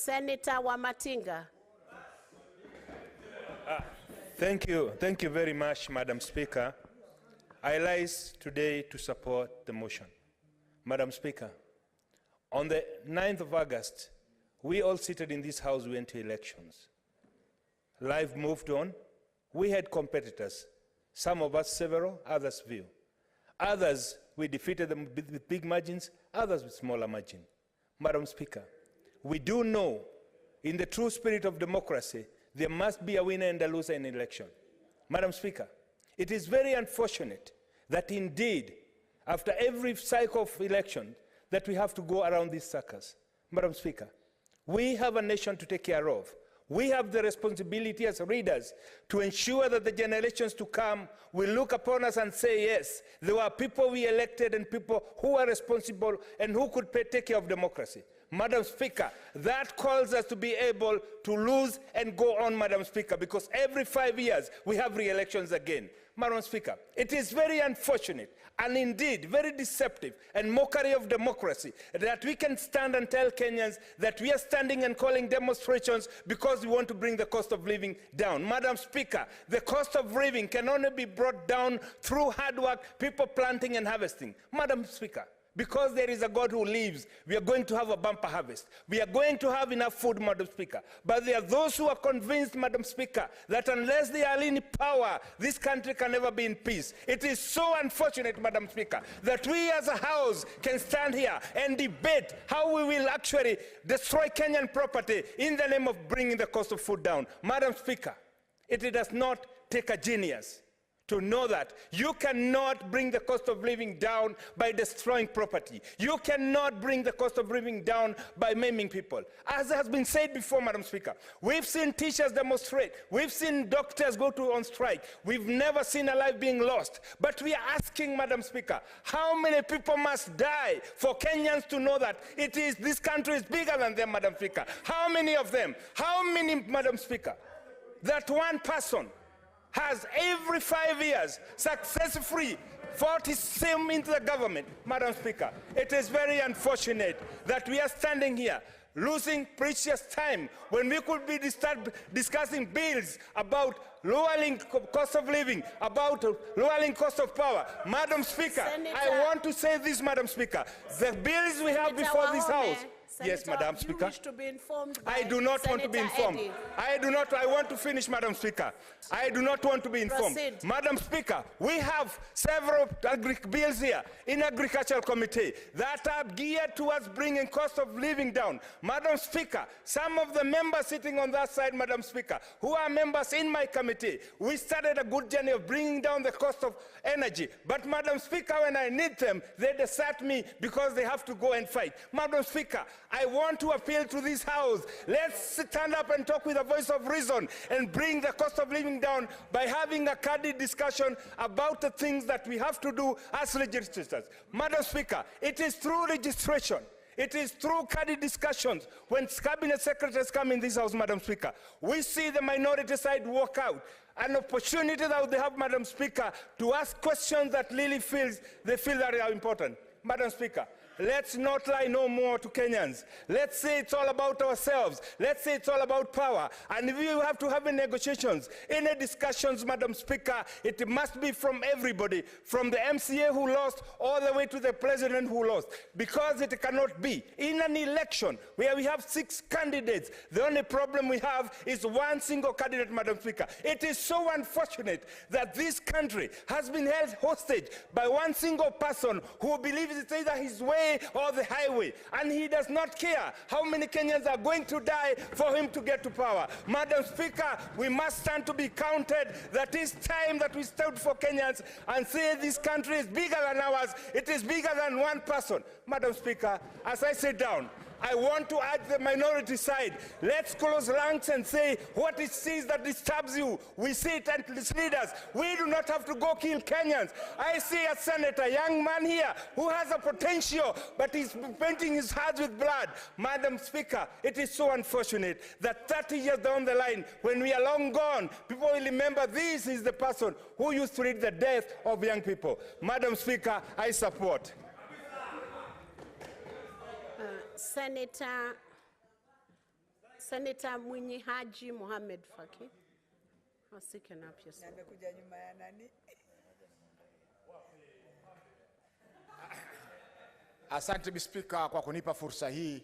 Senator Wamatinga. Thank you very much, Madam Speaker. I rise today to support the motion. Madam Speaker, on the 9th of August, we all seated in this House went to elections. Life moved on. We had competitors. Some of us several, others few. Others, we defeated them with big margins, others with smaller margin. Madam Speaker, we do know, in the true spirit of democracy, there must be a winner and a loser in an election. Madam Speaker, it is very unfortunate that indeed, after every cycle of election, that we have to go around these circles. Madam Speaker, we have a nation to take care of. We have the responsibility as leaders to ensure that the generations to come will look upon us and say, yes, there were people we elected and people who are responsible and who could take care of democracy. Madam Speaker, that calls us to be able to lose and go on, Madam Speaker, because every 5 years we have re-elections again. Madam Speaker, it is very unfortunate and indeed very deceptive and mockery of democracy that we can stand and tell Kenyans that we are standing and calling demonstrations because we want to bring the cost of living down. Madam Speaker, the cost of living can only be brought down through hard work, people planting and harvesting. Madam Speaker, because there is a God who lives, we are going to have a bumper harvest. We are going to have enough food, Madam Speaker. But there are those who are convinced, Madam Speaker, that unless they are in power, this country can never be in peace. It is so unfortunate, Madam Speaker, that we as a House can stand here and debate how we will actually destroy Kenyan property in the name of bringing the cost of food down. Madam Speaker, it does not take a genius to know that you cannot bring the cost of living down by destroying property. You cannot bring the cost of living down by maiming people. As has been said before, Madam Speaker, we've seen teachers demonstrate. We've seen doctors go on strike. We've never seen a life being lost. But we are asking, Madam Speaker, how many people must die for Kenyans to know that this country is bigger than them, Madam Speaker? How many of them? How many, Madam Speaker? That one person has every 5 years successfully fought his way into the government. Madam Speaker, it is very unfortunate that we are standing here losing precious time when we could be discussing bills about lowering cost of living, about lowering cost of power. Madam Speaker, Senator, I want to say this, Madam Speaker. The bills we have before this House. Senator, yes, Madam Speaker. You wish to be informed by I do not want to be informed. Eddie. I want to finish, Madam Speaker. I do not want to be informed. Proceed. Madam Speaker, we have several bills here in Agricultural Committee that are geared towards bringing cost of living down. Madam Speaker, some of the members sitting on that side, Madam Speaker, who are members in my committee, we started a good journey of bringing down the cost of energy. But Madam Speaker, when I need them, they desert me because they have to go and fight. Madam Speaker, I want to appeal to this House. Let's stand up and talk with a voice of reason and bring the cost of living down by having a candid discussion about the things that we have to do as legislators. Madam Speaker, it is through registration, it is through candid discussions when cabinet secretaries come in this House, Madam Speaker, we see the minority side walk out. An opportunity that they have, Madam Speaker, to ask questions that really they feel that are important. Madam Speaker, let's not lie no more to Kenyans. Let's say it's all about ourselves. Let's say it's all about power. And if you have to have negotiations, any discussions, Madam Speaker, it must be from everybody, from the MCA who lost all the way to the president who lost. Because it cannot be. In an election where we have 6 candidates, the only problem we have is one single candidate, Madam Speaker. It is so unfortunate that this country has been held hostage by one single person who believes it's either his way or the highway, and he does not care how many Kenyans are going to die for him to get to power. Madam Speaker, we must stand to be counted. That is time that we stood for Kenyans and say this country is bigger than ours. It is bigger than one person. Madam Speaker, as I sit down, I want to urge the minority side, let's close ranks and say what it is that disturbs you. We see it as leaders. We do not have to go kill Kenyans. I see a senator, a young man here, who has a potential, but he's painting his hands with blood. Madam Speaker, it is so unfortunate that 30 years down the line, when we are long gone, people will remember this is the person who used to lead the death of young people. Madam Speaker, I support. Senator Mwinyi Haji Mohamed Faki. I'll second up your song. Asante Speaker kwa kunipa fursa hii.